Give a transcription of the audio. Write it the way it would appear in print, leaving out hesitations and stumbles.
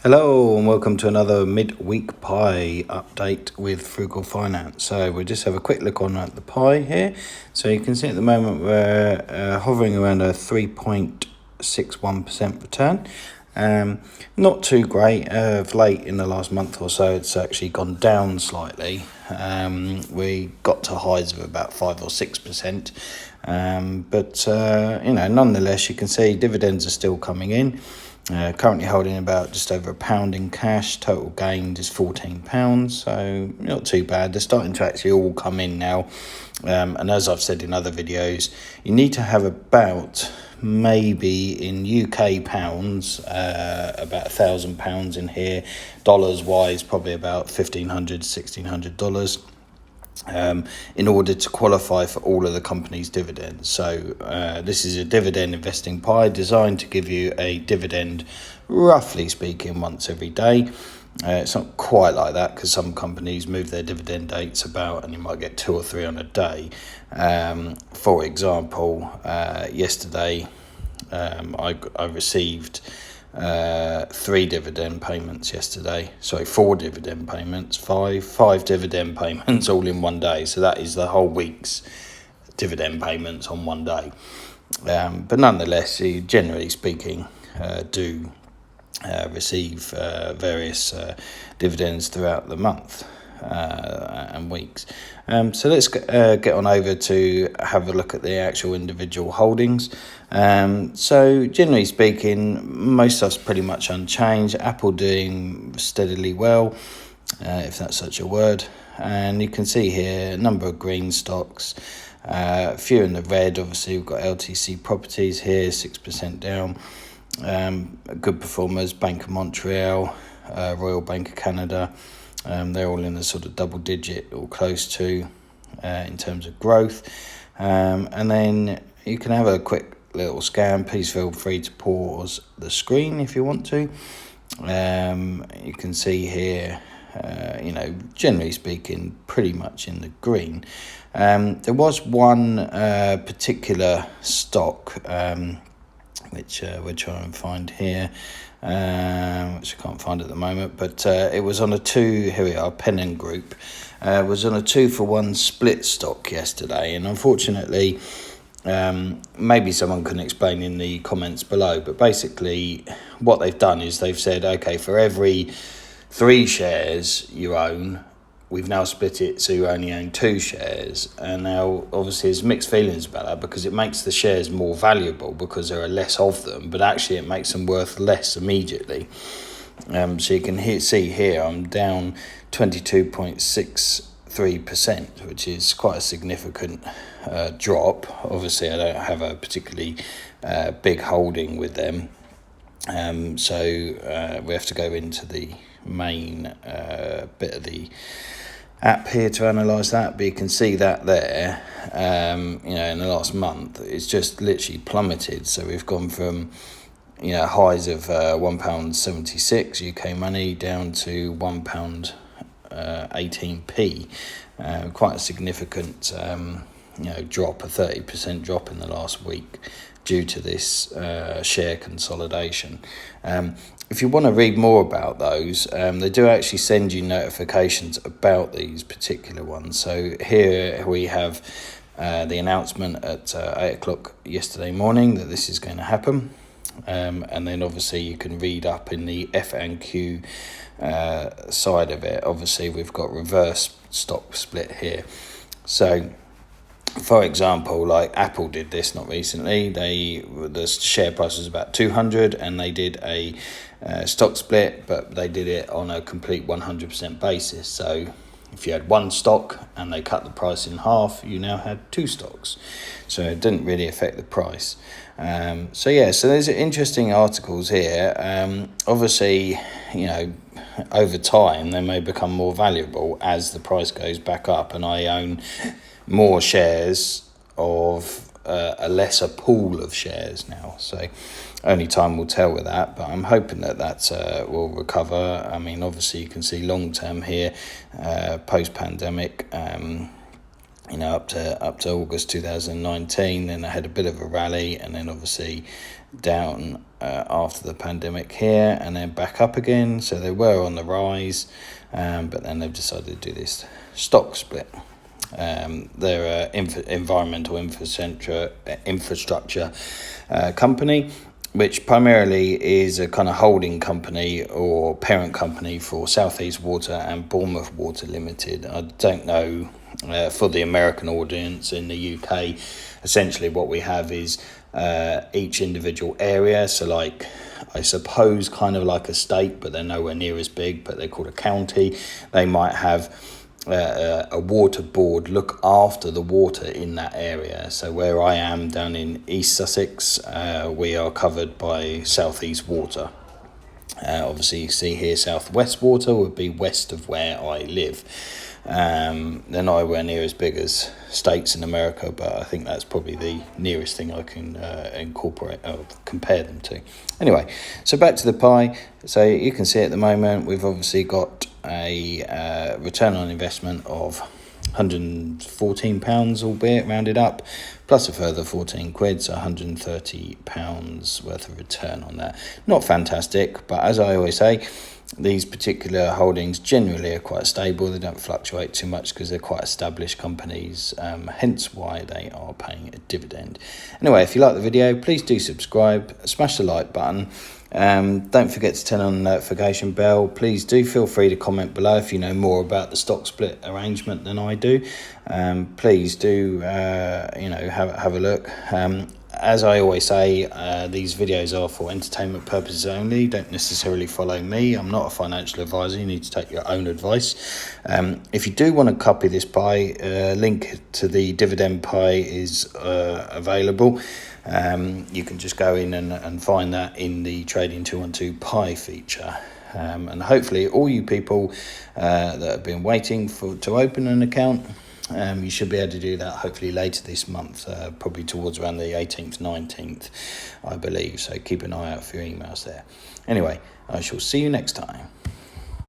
Hello and welcome to another midweek pie update with Frugal Finance. So we'll just have a quick look on at the pie here. So you can see at the moment we're hovering around a 3.61% return. Not too great. Of late in the last month or so, it's actually gone down slightly. We got to highs of about 5 or 6%. But nonetheless, you can see dividends are still coming in. Currently holding about just over £1 in cash. Total gained is £14, so not too bad. They're starting to actually all come in now. And as I've said in other videos, you need to have about, maybe in UK pounds, about £1,000 in here. Dollars wise, probably about $1,500, $1,600. In order to qualify for all of the company's dividends. So this is a dividend investing pie designed to give you a dividend, roughly speaking, once every day. It's not quite like that because some companies move their dividend dates about and you might get 2 or 3 on a day. For example, yesterday I received 3 dividend payments yesterday. Sorry, 4 dividend payments, five dividend payments all in one day. So that is the whole week's dividend payments on one day. But nonetheless, you generally speaking do receive various dividends throughout the month and weeks. So let's get on over to have a look at the actual individual holdings. So generally speaking, most stuff's pretty much unchanged. Apple doing steadily well, if that's such a word. And you can see here a number of green stocks, a few in the red. Obviously, we've got LTC Properties here, 6% down. Good performers, Bank of Montreal, Royal Bank of Canada. They're all in the sort of double digit or close to in terms of growth. And then you can have a quick little scan. Please feel free to pause the screen if you want to. You can see here, generally speaking, pretty much in the green. There was one particular stock which we'll try and find here, which I can't find at the moment, but it was on a 2, here we are, Pennon Group, was on a 2-for-1 split stock yesterday, and unfortunately, maybe someone can explain in the comments below, but basically what they've done is they've said, okay, for every 3 shares you own, we've now split it so you only own 2 shares. And now obviously there's mixed feelings about that because it makes the shares more valuable because there are less of them, but actually it makes them worth less immediately. So you can see here I'm down 22.63%, which is quite a significant drop. Obviously I don't have a particularly big holding with them. So we have to go into the main bit of the app here to analyse that, but you can see that there, in the last month, it's just literally plummeted. So we've gone from, highs of £1.76 UK money down to £1.18p. Quite a significant, drop, a 30% drop in the last week due to this share consolidation. If you want to read more about those, they do actually send you notifications about these particular ones. So here we have the announcement at 8 o'clock yesterday morning that this is going to happen. And then obviously you can read up in the FAMMG side of it. Obviously we've got reverse stock split here. So for example, like Apple did this not recently. The share price was about 200 and they did a stock split, but they did it on a complete 100% basis. So if you had 1 stock and they cut the price in half, you now had 2 stocks. So it didn't really affect the price. So there's interesting articles here. Obviously, over time they may become more valuable as the price goes back up and I own more shares of a lesser pool of shares now. So only time will tell with that, but I'm hoping that will recover. I mean, obviously you can see long term here, post pandemic, up to August 2019. Then I had a bit of a rally, and then obviously down after the pandemic here, and then back up again. So they were on the rise, but then they've decided to do this stock split. They're an environmental infrastructure company, which primarily is a kind of holding company or parent company for South East Water and Bournemouth Water Limited. I don't know, for the American audience. In the UK, essentially what we have is each individual area. So like, I suppose kind of like a state, but they're nowhere near as big, but they're called a county. They might have a water board look after the water in that area. So where I am down in East Sussex, we are covered by South East Water. Obviously you see here South West Water would be west of where I live. They're nowhere near as big as states in America, but I think that's probably the nearest thing I can incorporate or compare them to. Anyway, so back to the pie. So you can see at the moment we've obviously got a return on investment of £114, albeit rounded up, plus a further 14 quid, so £130 worth of return on that. Not fantastic, but as I always say, these particular holdings generally are quite stable. They don't fluctuate too much because they're quite established companies, hence why they are paying a dividend. Anyway, if you like the video, please do subscribe, smash the like button. Don't forget to turn on the notification bell. Please do feel free to comment below if you know more about the stock split arrangement than I do. Please do have a look. As I always say, these videos are for entertainment purposes only. Don't necessarily follow me. I'm not a financial advisor. You need to take your own advice. If you do want to copy this pie, link to the Dividend Pie is available. You can just go in and find that in the Trading 212 Pie feature. And hopefully all you people that have been waiting to open an account, you should be able to do that hopefully later this month, probably towards around the 18th, 19th, I believe. So keep an eye out for your emails there. Anyway, I shall see you next time.